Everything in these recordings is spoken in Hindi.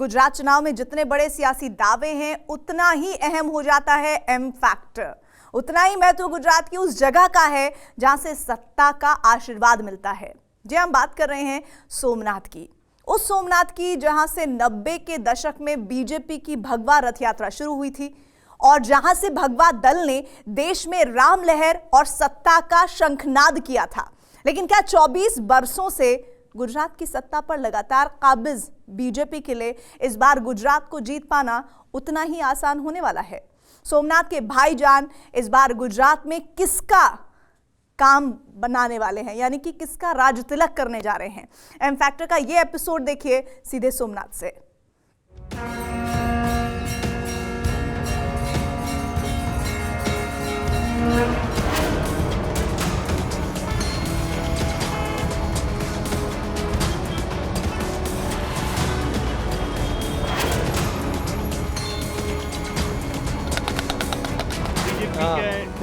गुजरात चुनाव में जितने बड़े सियासी दावे हैं उतना ही अहम हो जाता है एम फैक्टर। उतना ही महत्व गुजरात की उस जगह का है जहां से सत्ता का आशीर्वाद मिलता है। जी हम बात कर रहे हैं सोमनाथ की, उस सोमनाथ की जहां से 90 के दशक में बीजेपी की भगवा रथ यात्रा शुरू हुई थी और जहां से भगवा दल ने देश में राम लहर और सत्ता का शंखनाद किया था। लेकिन क्या 24 बरसों से गुजरात की सत्ता पर लगातार काबिज बीजेपी के लिए इस बार गुजरात को जीत पाना उतना ही आसान होने वाला है? सोमनाथ के भाईजान इस बार गुजरात में किसका काम बनाने वाले हैं, यानी कि किसका राज तिलक करने जा रहे हैं? एम फैक्टर का ये एपिसोड देखिए सीधे सोमनाथ से।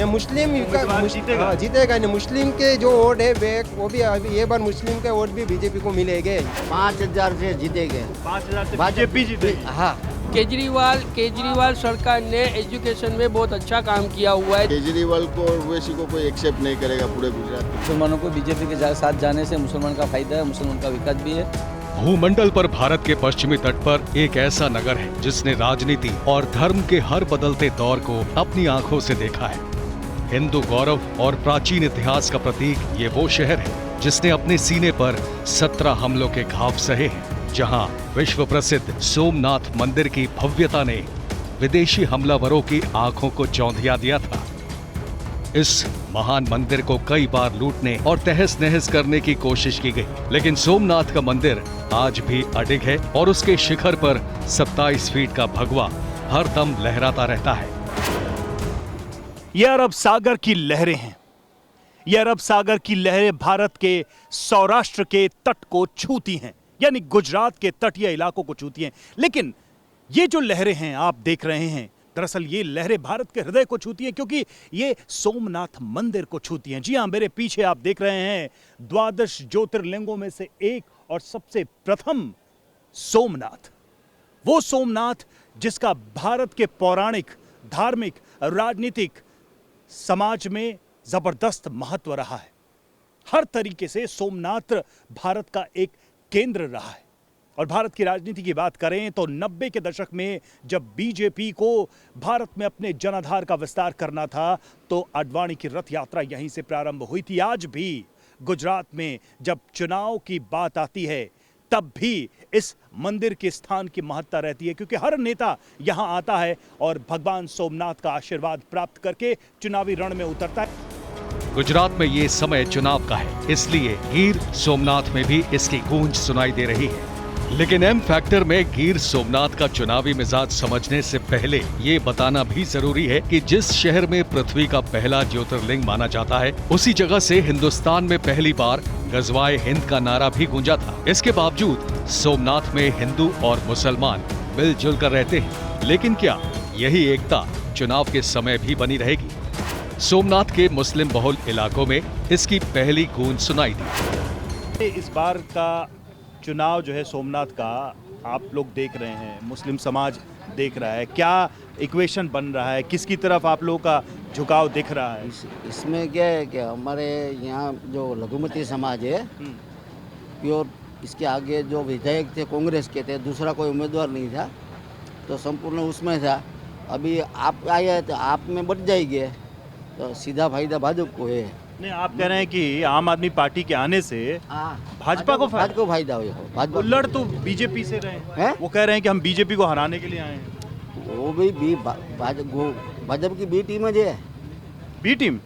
मुस्लिम जीतेगा नहीं। मुस्लिम के जो वोट है वो भी ये बार मुस्लिम के वोट भी बीजेपी को मिलेंगे। 5000 से जीतेंगे। 5000 से बीजेपी जीतेगी। हाँ, केजरीवाल सरकार ने एजुकेशन में बहुत अच्छा काम किया हुआ है। केजरीवाल को और ओवैसी को कोई एक्सेप्ट नहीं करेगा पूरे गुजरात में। मुसलमानों को बीजेपी के साथ जाने से मुसलमान का फायदा है, मुसलमान का विकास भी है। भूमंडल पर भारत के पश्चिमी तट पर एक ऐसा नगर है जिसने राजनीति और धर्म के हर बदलते दौर को अपनी आंखों से देखा है। हिंदू गौरव और प्राचीन इतिहास का प्रतीक ये वो शहर है जिसने अपने सीने पर 17 हमलों के घाव सहे हैं, जहां विश्व प्रसिद्ध सोमनाथ मंदिर की भव्यता ने विदेशी हमलावरों की आंखों को चौंधिया दिया था। इस महान मंदिर को कई बार लूटने और तहस नहस करने की कोशिश की गई, लेकिन सोमनाथ का मंदिर आज भी अडिग है और उसके शिखर पर 27 फीट का भगवा हरदम लहराता रहता है। ये अरब सागर की लहरें हैं। ये अरब सागर की लहरें भारत के सौराष्ट्र के तट को छूती हैं, यानी गुजरात के तटीय इलाकों को छूती हैं। लेकिन ये जो लहरें हैं आप देख रहे हैं, दरअसल ये लहरें भारत के हृदय को छूती हैं, क्योंकि ये सोमनाथ मंदिर को छूती हैं। जी हां, मेरे पीछे आप देख रहे हैं 12 ज्योतिर्लिंगों में से एक और सबसे प्रथम सोमनाथ। वो सोमनाथ जिसका भारत के पौराणिक, धार्मिक, राजनीतिक समाज में जबरदस्त महत्व रहा है। हर तरीके से सोमनाथ भारत का एक केंद्र रहा है। और भारत की राजनीति की बात करें तो 90 के दशक में जब बीजेपी को भारत में अपने जनाधार का विस्तार करना था तो आडवाणी की रथ यात्रा यहीं से प्रारंभ हुई थी। आज भी गुजरात में जब चुनाव की बात आती है तब भी इस मंदिर के स्थान की महत्ता रहती है, क्योंकि हर नेता यहां आता है और भगवान सोमनाथ का आशीर्वाद प्राप्त करके चुनावी रण में उतरता है। गुजरात में ये समय चुनाव का है, इसलिए गिर सोमनाथ में भी इसकी गूंज सुनाई दे रही है। लेकिन एम फैक्टर में गिर सोमनाथ का चुनावी मिजाज समझने से पहले ये बताना भी जरूरी है कि जिस शहर में पृथ्वी का पहला ज्योतिर्लिंग माना जाता है, उसी जगह से हिंदुस्तान में पहली बार गजवाए हिंद का नारा भी गूंजा था। इसके बावजूद सोमनाथ में हिंदू और मुसलमान मिलजुल कर रहते हैं। लेकिन क्या यही एकता चुनाव के समय भी बनी रहेगी? सोमनाथ के मुस्लिम बहुल इलाकों में इसकी पहली गूंज सुनाई दी। इस बार का चुनाव जो है सोमनाथ का, आप लोग देख रहे हैं, मुस्लिम समाज देख रहा है, क्या इक्वेशन बन रहा है, किसकी तरफ आप लोगों का झुकाव दिख रहा है? इसमें क्या है कि हमारे यहाँ जो लघुमती समाज है प्योर, इसके आगे जो विधायक थे कांग्रेस के थे, दूसरा कोई उम्मीदवार नहीं था, तो संपूर्ण उसमें था। अभी आप आए तो आप में बढ़ जाएंगे तो सीधा फायदा भाजपा को है। नहीं, आप कह रहे हैं कि आम आदमी पार्टी के आने से भाजपा को फायदा हो। वो लड़ तो बीजेपी से रहे हैं, वो कह रहे हैं कि हम बीजेपी को हराने के लिए आए हैं। वो भी भाजपा की बी टीम है। बी टीम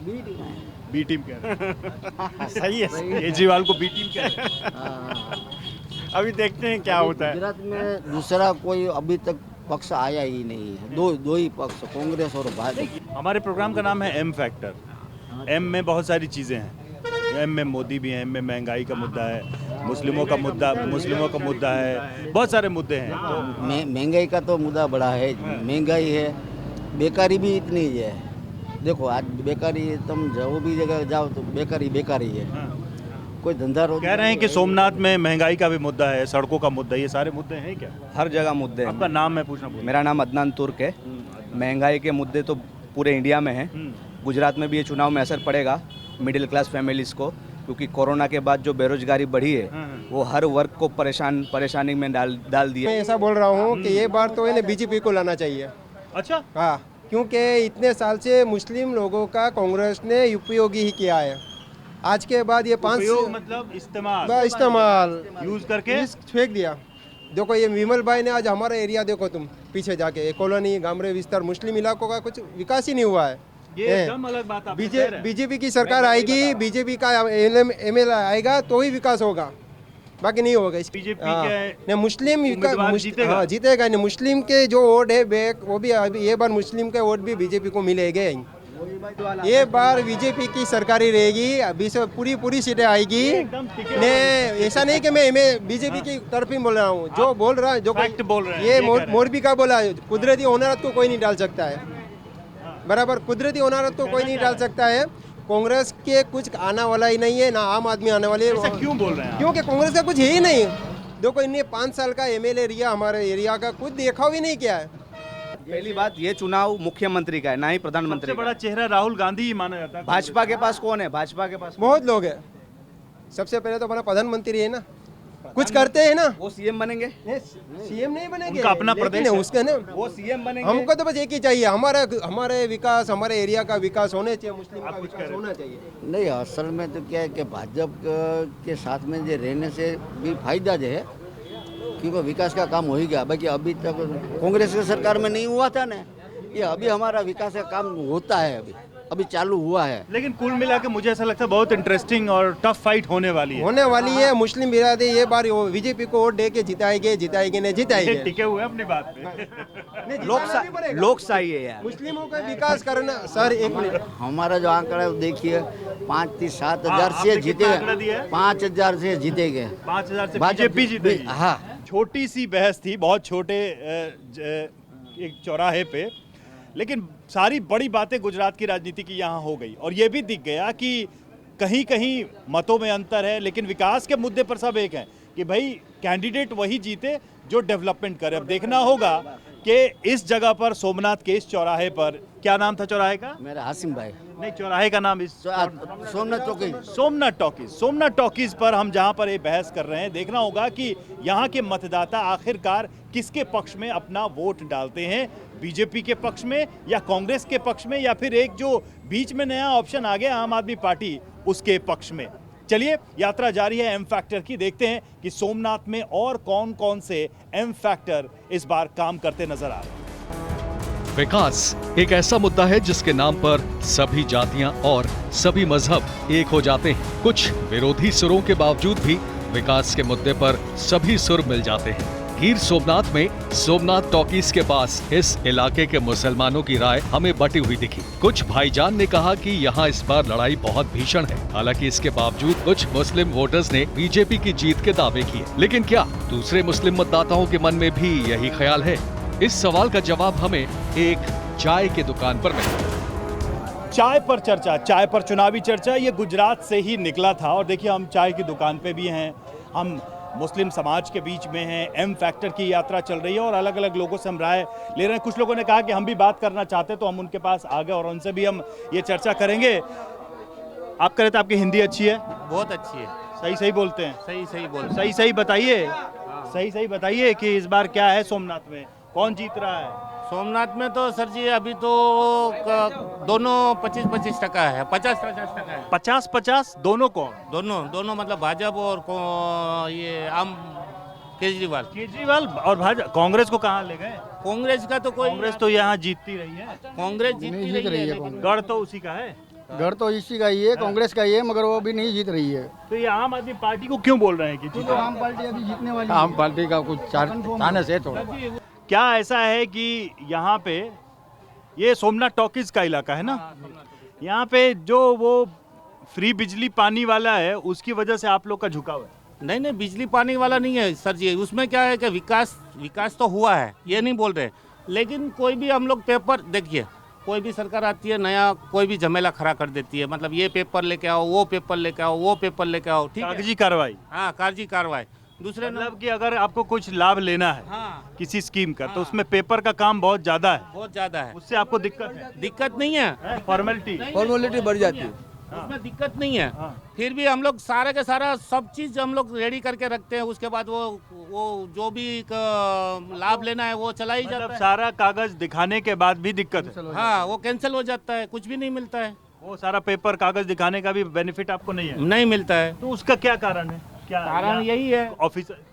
कह रहे हैं। सही है, केजरीवाल को बी टीम कह रहे हैं। अभी देखते हैं क्या होता है। गुजरात में दूसरा कोई अभी तक पक्ष आया ही नहीं है, दो ही पक्ष, कांग्रेस और भाजपा। हमारे प्रोग्राम का नाम है एम फैक्टर। एम में बहुत सारी चीज़ें हैं। एम में मोदी भी है, एम में महंगाई का मुद्दा है, मुस्लिमों का मुद्दा है, बहुत सारे मुद्दे हैं। तो महंगाई का तो मुद्दा बड़ा है। महंगाई है, बेकारी भी इतनी है। देखो आज बेकारी, तुम जो भी जगह जाओ तो बेकारी है। कोई धंधा रोजगार कह रहे हैं कि सोमनाथ में महंगाई का भी मुद्दा है, सड़कों का मुद्दा है, ये सारे मुद्दे हैं क्या? हर जगह मुद्दे हैं। आपका नाम मैं पूछना भूल मेरा नाम अदनान तुर्क है। महंगाई के मुद्दे तो पूरे इंडिया में हैं। गुजरात में भी ये चुनाव में असर पड़ेगा मिडिल क्लास फैमिलीज़ को, क्योंकि कोरोना के बाद जो बेरोजगारी बढ़ी है वो हर वर्ग को परेशानी में डाल दिया। मैं ऐसा बोल रहा हूँ कि ये बार तो इन्हें बीजेपी को लाना चाहिए। अच्छा, हाँ, क्योंकि इतने साल से मुस्लिम लोगों का कांग्रेस ने उपयोगी ही किया है। आज के बाद ये उपयोग मतलब इस्तेमाल यूज करके फेंक दिया। देखो ये विमल भाई ने आज हमारा एरिया देखो तुम पीछे जाके, ये कॉलोनी गामरे विस्तार मुस्लिम इलाकों का कुछ विकास ही नहीं हुआ है। ये एकदम अलग बात आप कह रहे हैं। बीजेपी की सरकार आएगी, बीजेपी का एमएलए आएगा तो ही विकास होगा, बाकी नहीं होगा। बीजेपी ने मुस्लिम जीतेगा। हाँ, जीतेगा नहीं। मुस्लिम के जो वोट है बैक, वो भी अभी ये बार मुस्लिम के वोट भी बीजेपी को मिलेंगे। ये बार बीजेपी की सरकार ही रहेगी, अभी से पूरी सीटें आएगी। ने ऐसा नहीं कि मैं बीजेपी की तरफ ही बोल रहा हूँ, जो बोल रहा है, जो फैक्ट बोल रहे हैं, ये ये कह रहे हैं। मोरबी का बोला है, कुदरती होनारत को कोई नहीं डाल सकता है। बराबर, कुदरती होनारत को कोई नहीं डाल सकता है। कांग्रेस के कुछ आने वाला ही नहीं है, ना आम आदमी आने वाले। ऐसा क्यों बोल रहे हैं? क्योंकि कांग्रेस का कुछ है ही नहीं। देखो इन्हें 5 साल का एमएलए एरिया हमारे एरिया का कुछ देखा भी नहीं किया है। पहली बात, ये चुनाव मुख्यमंत्री का है, ना ही प्रधानमंत्री सबसे का। बड़ा चेहरा राहुल गांधी ही माना जाता है। भाजपा के पास कौन है? भाजपा के पास बहुत लोग हैं। सबसे पहले तो हमारा प्रधानमंत्री है ना, कुछ करते हैं ना। वो सीएम बनेंगे। सीएम नहीं बनेंगे, उनका अपना लेकिन प्रदेश है। उसका ना, वो सीएम बनेंगे। हमको तो बस एक ही चाहिए, हमारे विकास, हमारे एरिया का विकास होने चाहिए, मुस्लिम का विकास होना चाहिए। नहीं, असल में तो क्या है कि भाजपा के साथ में जो रहने से भी फायदा जो है कि वो विकास का काम हो ही गया। बाकी अभी तक कांग्रेस की सरकार में नहीं हुआ था ना, ये अभी हमारा विकास का काम होता है, अभी चालू हुआ है। लेकिन कुल मिला के मुझे ऐसा लगता है बहुत इंटरेस्टिंग और टफ फाइट होने वाली है। मुस्लिम बिरादरी ये बार बीजेपी को वोट दे के जिताएंगे नहीं जिताएंगे। टिके हुए अपनी बात पे। लोकशाही है यार। मुस्लिमों का विकास करना। सर एक मिनट, हमारा जो आंकड़ा है वो देखिए, 5-7 हजार आपने से कितना आंकड़ा दिया जीतेगा, है? 5,000 से जीतेंगे। 5,000 से भाजपा बीजेपी जीतेगी। हाँ, छोटी सी बहस थी, बहुत छोटे एक चौराहे पे, लेकिन सारी बड़ी बातें गुजरात की राजनीति की यहाँ हो गई और ये भी दिख गया कि कहीं कहीं मतों में अंतर है, लेकिन विकास के मुद्दे पर सब एक हैं कि भाई कैंडिडेट वही जीते जो डेवलपमेंट करे। अब देखना होगा कि इस जगह पर, सोमनाथ के इस चौराहे पर, क्या नाम था चौराहे का? मेरा हासिम भाई, नहीं, चौराहे का नाम इस सोमनाथ चौकी, सोमनाथ टॉकीज पर हम जहां पर ये बहस कर रहे हैं, देखना होगा कि यहाँ के मतदाता आखिरकार किसके पक्ष में अपना वोट डालते हैं, बीजेपी के पक्ष में या कांग्रेस के पक्ष में, या फिर एक जो बीच में नया ऑप्शन आ गया आम आदमी पार्टी, उसके पक्ष में। चलिए, यात्रा जारी है एम फैक्टर की, देखते हैं कि सोमनाथ में और कौन कौन से एम फैक्टर इस बार काम करते नजर आ रहे हैं। विकास एक ऐसा मुद्दा है जिसके नाम पर सभी जातियां और सभी मजहब एक हो जाते हैं। कुछ विरोधी सुरों के बावजूद भी विकास के मुद्दे पर सभी सुर मिल जाते हैं। गिर सोमनाथ में सोमनाथ टॉकीज के पास इस इलाके के मुसलमानों की राय हमें बटी हुई दिखी। कुछ भाईजान ने कहा कि यहाँ इस बार लड़ाई बहुत भीषण है। हालांकि इसके बावजूद कुछ मुस्लिम वोटर्स ने बीजेपी की जीत के दावे किए। लेकिन क्या दूसरे मुस्लिम मतदाताओं के मन में भी यही ख्याल है? इस सवाल का जवाब हमें एक चाय की दुकान पर मिला। चाय पर चर्चा, चाय पर चुनावी चर्चा, ये गुजरात से ही निकला था। और देखिए, हम चाय की दुकान पे भी हैं, हम मुस्लिम समाज के बीच में हैं, एम फैक्टर की यात्रा चल रही है और अलग अलग लोगों से हम राय ले रहे हैं। कुछ लोगों ने कहा कि हम भी बात करना चाहते, तो हम उनके पास आ गए और उनसे भी हम ये चर्चा करेंगे। आप कह रहे थे आपकी हिंदी अच्छी है? बहुत अच्छी है। सही बोलते हैं? सही बोल। सही बताइए, सही बताइए कि इस बार क्या है सोमनाथ में, कौन जीत रहा है? सोमनाथ में तो सर जी अभी तो दोनों 25-25% है, 50-50% है। 50-50 दोनों कौन? दोनों मतलब भाजपा और ये आम केजरीवाल और भाजपा। कांग्रेस को कहाँ ले गए? कांग्रेस का तो कोई, कांग्रेस तो यहाँ जीतती रही है। कांग्रेस जीतती रही है, लेकिन गढ़ तो उसी का है। घर तो इसी का ही है, कांग्रेस का ही है, मगर वो भी नहीं जीत रही है। तो ये आम आदमी पार्टी को क्यों बोल रहे हैं कि तो आम पार्टी अभी जीतने वाली है। आम पार्टी का कुछ चांस है थोड़ा। क्या ऐसा है कि यहाँ पे ये सोमनाथ टॉकीज का इलाका है ना, यहाँ पे जो वो फ्री बिजली पानी वाला है उसकी वजह से आप लोग का झुकाव है? नहीं, बिजली पानी वाला नहीं है सर जी। उसमें क्या है कि विकास तो हुआ है, ये नहीं बोल रहे, लेकिन कोई भी हम लोग पेपर देखिए, कोई भी सरकार आती है नया कोई भी झमेला खड़ा कर देती है। मतलब ये पेपर लेके आओ, वो पेपर लेके आओ, वो पेपर लेके आओ, ठीक है, कागजी कार्रवाई। हाँ कागजी कार्रवाई। दूसरे मतलब कि अगर आपको कुछ लाभ लेना है हाँ किसी स्कीम का तो उसमें पेपर का काम बहुत ज्यादा है, बहुत ज्यादा है, उससे आपको दिक्कत है? दिक्कत नहीं है, फॉर्मेलिटी बढ़ जाती है। उसमें दिक्कत नहीं है। फिर भी हम लोग सारा के सारा सब चीज हम लोग रेडी करके रखते हैं। उसके बाद वो जो भी लाभ लेना है वो चला ही जाता मतलब है। सारा कागज दिखाने के बाद भी दिक्कत है? हाँ वो कैंसिल हो जाता है, कुछ भी नहीं मिलता है। वो सारा पेपर कागज दिखाने का भी बेनिफिट आपको नहीं है? नहीं मिलता है। तो उसका क्या कारण है? क्या कारण यही है। ऑफिसर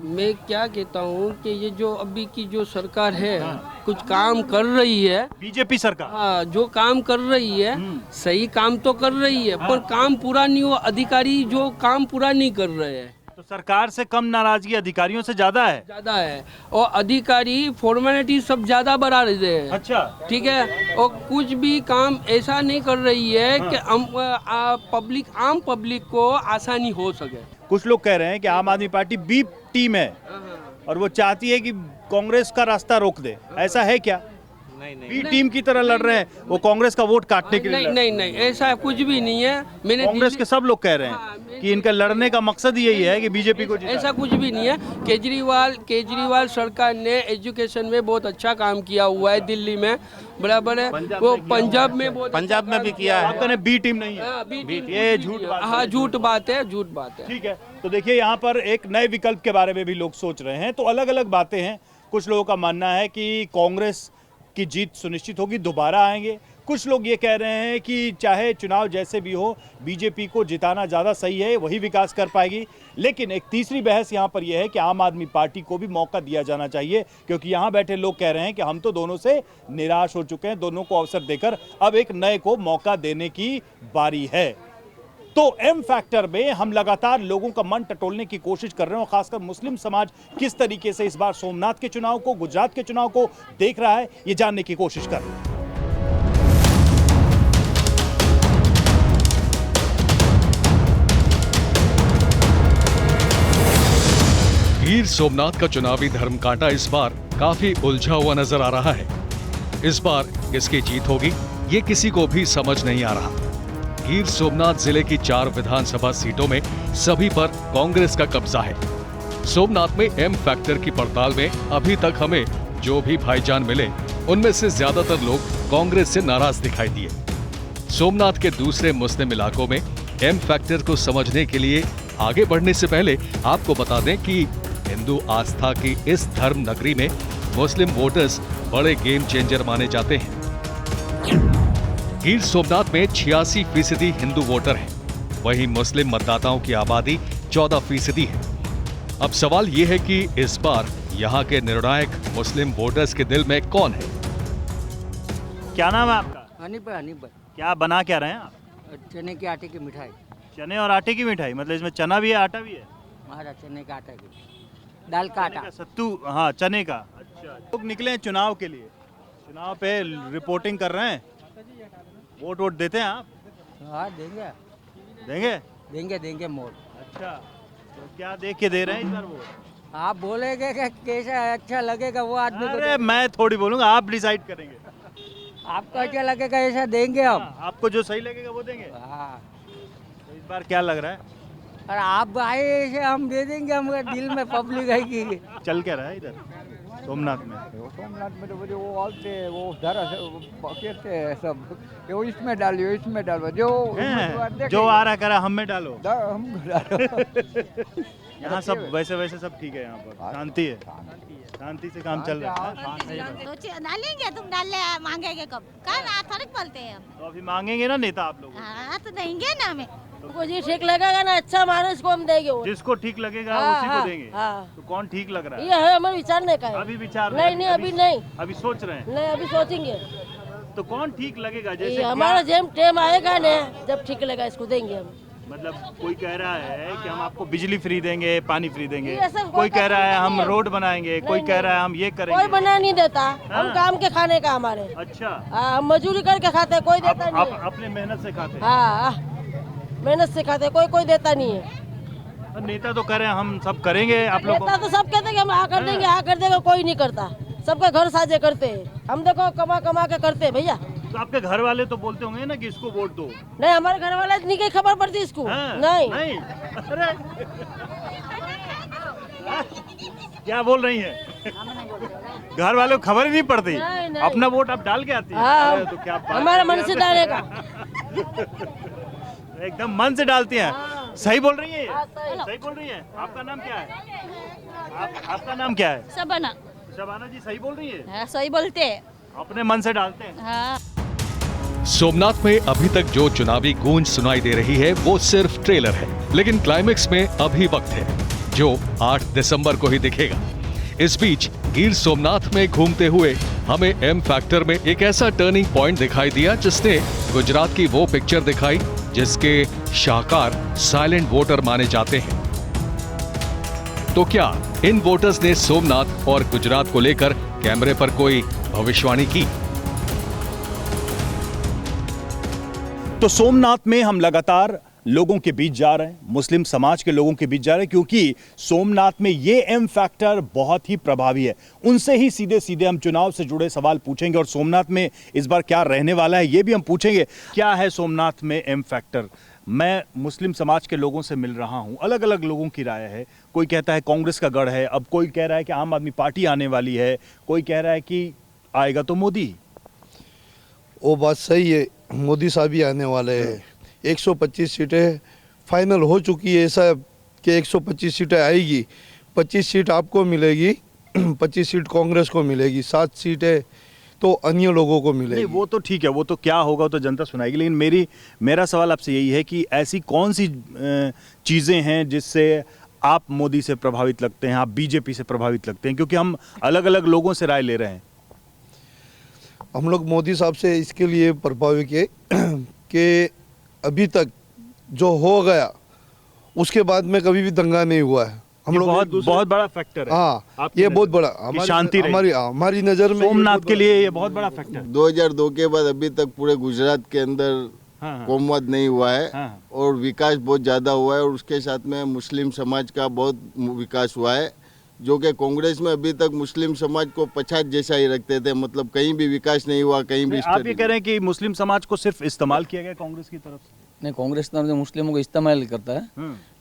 मैं क्या कहता हूँ कि ये जो अभी की जो सरकार है कुछ काम कर रही है, बीजेपी सरकार हाँ जो काम कर रही है सही काम तो कर रही है, पर काम पूरा नहीं हुआ। अधिकारी जो काम पूरा नहीं कर रहे हैं। तो सरकार से कम नाराजगी अधिकारियों से ज्यादा है और अधिकारी फॉर्मेलिटी सब ज्यादा बढ़ा रहे हैं। अच्छा, ठीक है, और कुछ भी काम ऐसा नहीं कर रही है कि आम पब्लिक को आसानी हो सके। कुछ लोग कह रहे हैं कि आम आदमी पार्टी बी टीम है और वो चाहती है कि कांग्रेस का रास्ता रोक दे, ऐसा है क्या? बी टीम की तरह लड़ रहे हैं, वो कांग्रेस का वोट काटने के लिए? नहीं ऐसा कुछ भी नहीं है। मैंने कांग्रेस के सब लोग कह रहे हैं कि इनका लड़ने का मकसद यही है कि बीजेपी को जिताए। ऐसा कुछ भी नहीं है। केजरीवाल सरकार ने एजुकेशन में बहुत अच्छा काम किया हुआ है। दिल्ली में बराबर है, वो पंजाब में भी किया है। आपका बी टीम नहीं है, ये झूठ बात है। हाँ झूठ बात है। ठीक है, तो देखिए यहाँ पर एक नए विकल्प के बारे में भी लोग सोच रहे हैं। तो अलग अलग बातें हैं। कुछ लोगों का मानना है कि कांग्रेस की जीत सुनिश्चित होगी, दोबारा आएंगे। कुछ लोग ये कह रहे हैं कि चाहे चुनाव जैसे भी हो बीजेपी को जिताना ज़्यादा सही है, वही विकास कर पाएगी। लेकिन एक तीसरी बहस यहाँ पर यह है कि आम आदमी पार्टी को भी मौका दिया जाना चाहिए, क्योंकि यहाँ बैठे लोग कह रहे हैं कि हम तो दोनों से निराश हो चुके हैं, दोनों को अवसर देकर अब एक नए को मौका देने की बारी है। तो एम फैक्टर में हम लगातार लोगों का मन टटोलने की कोशिश कर रहे हैं और खासकर मुस्लिम समाज किस तरीके से इस बार सोमनाथ के चुनाव को, गुजरात के चुनाव को देख रहा है, ये जानने की कोशिश कर रहे हैं। गिर सोमनाथ का चुनावी धर्म कांटा इस बार काफी उलझा हुआ नजर आ रहा है। इस बार किसकी जीत होगी ये किसी को भी समझ नहीं आ रहा। गिर सोमनाथ जिले की 4 विधानसभा सीटों में सभी पर कांग्रेस का कब्जा है। सोमनाथ में एम फैक्टर की पड़ताल में अभी तक हमें जो भी भाईजान मिले उनमें से ज्यादातर लोग कांग्रेस से नाराज दिखाई दिए। सोमनाथ के दूसरे मुस्लिम इलाकों में एम फैक्टर को समझने के लिए आगे बढ़ने से पहले आपको बता दें कि हिंदू आस्था की इस धर्म नगरी में मुस्लिम वोटर्स बड़े गेम चेंजर माने जाते हैं। गिर सोमनाथ में 86% हिंदू वोटर हैं, वहीं मुस्लिम मतदाताओं की आबादी 14% है। अब सवाल यह है कि इस बार यहाँ के निर्णायक मुस्लिम वोटर्स के दिल में कौन है? क्या नाम है आपका? हनीफ। क्या बना क्या रहे हैं आप? चने के आटे की मिठाई। चने और आटे की मिठाई, मतलब इसमें चना भी है आटा भी है? महाराज चने का आटा की, दाल का आटा, सत्तू, हाँ चने का। अच्छा, लोग निकले हैं चुनाव के लिए, चुनाव पे रिपोर्टिंग कर रहे हैं, वोट देते हैं आप? हाँ देंगे मोड़। अच्छा, तो क्या देख के दे रहे हैं इस बार वोट? आप बोलेंगे कि कैसा अच्छा लगेगा वो आदमी को। अरे मैं थोड़ी बोलूंगा, आप डिसाइड करेंगे। आपको अच्छा लगेगा ऐसा देंगे हम। आपको जो सही लगेगा वो देंगे। हाँ, तो इस बार क्या लग रहा है? और आप आए ऐसे हम दे देंगे, हमारे दिल में पब्लिक है कि चल क्या रहा है इधर सोमनाथ में? सोमनाथ में तो वो आते हैं, वो धरा कहते हैं सब, वो इसमें डालियो इसमें डालो, जो आ रहा करा हम में डालो। हम डालो। यहाँ सब वैसे सब ठीक है, यहाँ पर शांति है, शांति से काम चल रहा है। डालेंगे, तुम डाल मांगेंगे कब? कहाँ थोड़ी बोलते हैं हम। तो अभी मांगेंगे ना नेता आप लोग? हाँ तो देंगे ना हमें, जी ठीक लगेगा ना, अच्छा मानुस को हम देंगे। जिसको ठीक लगेगा उसी को देंगे। तो कौन ठीक लग रहा है? ये है हमारे विचार नहीं का। अभी विचार नहीं, अभी नहीं, अभी सोच रहे हैं। नहीं अभी सोचेंगे। तो कौन ठीक लगेगा? जैसे हमारा जेम टेम आएगा ना, जब ठीक लगेगा इसको देंगे हम। मतलब कोई कह रहा है कि हम आपको बिजली फ्री देंगे, पानी फ्री देंगे, कोई कह रहा है हम रोड बनाएंगे, कोई कह रहा है हम ये करेंगे। कोई बना नहीं देता, हम काम के खाने का हमारे। अच्छा, हम मजदूरी करके खाते, कोई देता नहीं। अपने मेहनत से खाते? हाँ मेहनत से खाते, कोई देता नहीं है। नेता तो कह रहे हैं हम सब करेंगे, आप लोग। नेता तो सब कहते हैं कि हम आ कर देंगे, कोई नहीं करता। सबका घर साझे करते हैं, हम देखो कमा के करते हैं भैया। तो आपके घर वाले तो बोलते होंगे ना कि इसको वोट दो। नहीं, हमारे घर वाले नहीं कहीं खबर पड़ती इसको। हाँ, नहीं नहीं। अरे क्या बोल रही है? घर वालों को खबर ही नहीं पड़ती। नहीं, नहीं। अपना वोट आप डाल के आती है। हाँ, अरे तो क्या बात हमारा है। मन से डालेगा। एकदम मन से डालती हैं। सही बोल रही है? हाँ, सही। बोल रही है। आपका नाम क्या है? आपका नाम क्या है? सबना शबाना जी सही बोल रही है? हाँ, सही बोलते हैं। अपने मन से डालते हैं। हाँ। सोमनाथ में अभी तक जो चुनावी गूंज सुनाई दे रही है वो सिर्फ ट्रेलर है, लेकिन क्लाइमेक्स में अभी वक्त है जो 8 दिसंबर को ही दिखेगा। इस बीच गिर सोमनाथ में घूमते हुए हमें एम फैक्टर में एक ऐसा टर्निंग पॉइंट दिखाई दिया जिसने गुजरात की वो पिक्चर दिखाई जिसके शाहकार साइलेंट वोटर माने जाते हैं। तो क्या इन वोटर्स ने सोमनाथ और गुजरात को लेकर कैमरे पर कोई भविष्यवाणी की? तो सोमनाथ में हम लगातार लोगों के बीच जा रहे हैं, मुस्लिम समाज के लोगों के बीच जा रहे हैं, क्योंकि सोमनाथ में ये एम फैक्टर बहुत ही प्रभावी है। उनसे ही सीधे सीधे हम चुनाव से जुड़े सवाल पूछेंगे और सोमनाथ में इस बार क्या रहने वाला है ये भी हम पूछेंगे। क्या है सोमनाथ में एम फैक्टर? मैं मुस्लिम समाज के लोगों से मिल रहा हूं, अलग अलग लोगों की राय है। कोई कहता है कांग्रेस का गढ़ है, अब कोई कह रहा है कि आम आदमी पार्टी आने वाली है, कोई कह रहा है कि आएगा तो मोदी। वो बात सही है, मोदी साहब ही आने वाले हैं। 125 सीटें फाइनल हो चुकी है, ऐसा कि 125 सीटें आएगी। 25 सीट आपको मिलेगी, 25 सीट कांग्रेस को मिलेगी, 7 सीटें तो अन्य लोगों को मिलेगी। नहीं वो तो ठीक है, वो तो क्या होगा तो जनता सुनाएगी, लेकिन मेरा सवाल आपसे यही है कि ऐसी कौन सी चीज़ें हैं जिससे आप मोदी से प्रभावित लगते हैं, आप बीजेपी से प्रभावित लगते हैं? क्योंकि हम अलग अलग लोगों से राय ले रहे हैं। हम लोग मोदी साहब से इसके लिए प्रभावित है कि अभी तक जो हो गया उसके बाद में कभी भी दंगा नहीं हुआ है। हम लोग बहुत बड़ा फैक्टर है। हाँ, ये बहुत बड़ा शांति हमारी नज़र में सोमनाथ के लिए ये बहुत बड़ा फैक्टर। 2002 के बाद अभी तक पूरे गुजरात के अंदर कोमवाद नहीं हुआ है और विकास बहुत ज़्यादा हुआ है और उसके साथ में मुस्लिम समाज का बहुत विकास हुआ है, जो कि कांग्रेस में अभी तक मुस्लिम समाज को पछात जैसा ही रखते थे, मतलब कहीं भी विकास नहीं हुआ, कहीं भी। आप ये कह रहे हैं कि मुस्लिम समाज को सिर्फ इस्तेमाल किया गया कांग्रेस की तरफ से? नहीं, कांग्रेस तो मुस्लिमों को इस्तेमाल करता है,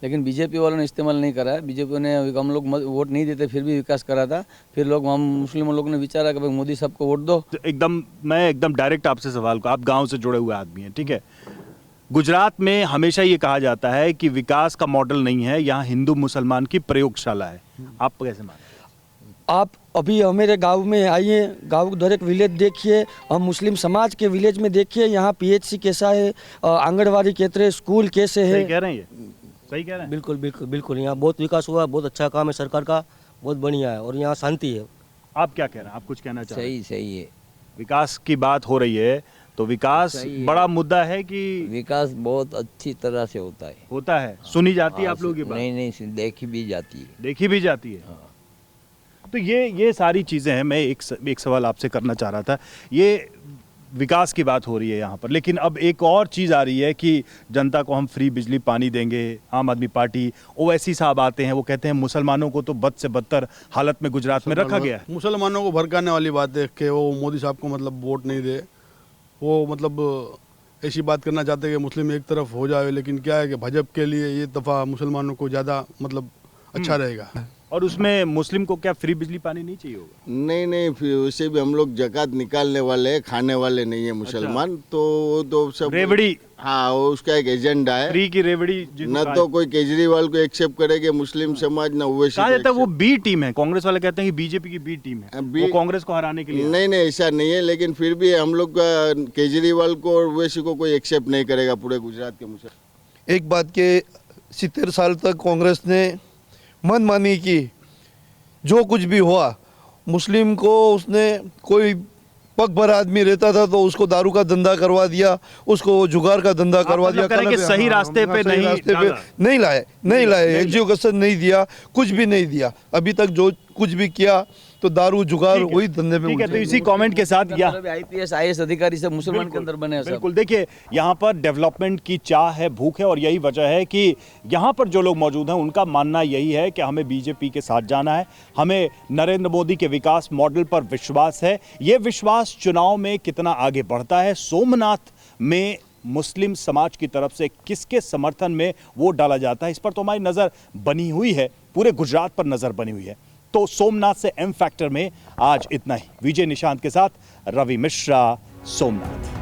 लेकिन बीजेपी वालों ने इस्तेमाल नहीं करा है। बीजेपी ने हम लोग वोट नहीं देते फिर भी विकास करा था। फिर लोग हम मुस्लिम लोगों ने विचारा कि भाई मोदी साहब को वोट दो। तो मैं एकदम डायरेक्ट आपसे सवाल को, आप गाँव से जुड़े हुए आदमी हैं, ठीक है। गुजरात में हमेशा ये कहा जाता है कि विकास का मॉडल नहीं है, यहाँ हिंदू मुसलमान की प्रयोगशाला है। आप कैसे मानते हैं? आप अभी हमारे गांव में आइए, गांव दर एक विलेज देखिए, हम मुस्लिम समाज के विलेज में देखिए, यहाँ पीएचसी कैसा है, आंगनवाड़ी केंद्र, स्कूल कैसे है। सही कह रहे हैं, सही कह रहे हैं। बिल्कुल बिल्कुल बिल्कुल, यहाँ बहुत विकास हुआ, बहुत अच्छा काम है सरकार का, बहुत बढ़िया है और यहाँ शांति है। आप क्या कह रहे हैं? आप कुछ कहना चाह रहे हैं? सही है। विकास की बात हो रही है तो विकास बड़ा मुद्दा है कि विकास बहुत अच्छी तरह से होता है। सुनी जाती है आप लोगों की बात? नहीं, देखी भी जाती है। तो ये सारी चीज़ें हैं। मैं एक सवाल आपसे करना चाह रहा था, ये विकास की बात हो रही है यहाँ पर, लेकिन अब एक और चीज़ आ रही है कि जनता को हम फ्री बिजली पानी देंगे। आम आदमी पार्टी ओवैसी साहब आते हैं, वो कहते हैं मुसलमानों को तो बद से बदतर हालत में गुजरात में रखा गया है। मुसलमानों को भड़काने वाली बात है कि वो मोदी साहब को मतलब वोट नहीं दे, वो मतलब ऐसी बात करना चाहते हैं कि मुस्लिम एक तरफ हो जाए, लेकिन क्या है कि भाजपा के लिए ये दफ़ा मुसलमानों को ज़्यादा मतलब अच्छा रहेगा। और उसमें मुस्लिम को क्या फ्री बिजली पानी नहीं चाहिए होगा? नहीं, फिर उसे भी हम लोग जकात निकालने वाले हैं, खाने वाले नहीं है मुसलमान। अच्छा। तो वो तो सब रेवड़ी, हाँ, वो उसका एक एजेंडा है, फ्री की रेवड़ी। न तो कोई केजरीवाल को एक्सेप्ट करेगा मुस्लिम समाज, न ओवैसी। कहा जाता है वो बी टीम है, कांग्रेस वाले कहते हैं कि बीजेपी की बी टीम है, वो कांग्रेस को हराने के लिए। नहीं, ऐसा नहीं है, लेकिन फिर भी हम लोग केजरीवाल को और ओवैसी को कोई एक्सेप्ट नहीं करेगा पूरे गुजरात के मुसलमान। एक बात के 70 साल तक कांग्रेस ने मनमानी की, जो कुछ भी हुआ मुस्लिम को, उसने कोई पग भर आदमी रहता था तो उसको दारू का धंधा करवा दिया, उसको जुगार का धंधा करवा दिया। कि सही रास्ते पे नहीं लाए, एजुकेशन नहीं दिया, कुछ भी नहीं दिया। अभी तक जो कुछ भी किया तो दारू जुगार वही धंधे में ठीक है, तो इसी कमेंट के साथ या IPS IAS अधिकारी सब मुसलमान के अंदर बने हैं सब। बिल्कुल, देखिए यहाँ पर डेवलपमेंट की चाह है, भूख है, और यही वजह है कि यहाँ पर जो लोग मौजूद हैं उनका मानना यही है कि हमें बीजेपी के साथ जाना है, हमें नरेंद्र मोदी के विकास मॉडल पर विश्वास है। ये विश्वास चुनाव में कितना आगे बढ़ता है, सोमनाथ में मुस्लिम समाज की तरफ से किसके समर्थन में वोट डाला जाता है, इस पर तो हमारी नज़र बनी हुई है, पूरे गुजरात पर नज़र बनी हुई है। तो सोमनाथ से एम फैक्टर में आज इतना ही। विजय निशांत के साथ रवि मिश्रा, सोमनाथ।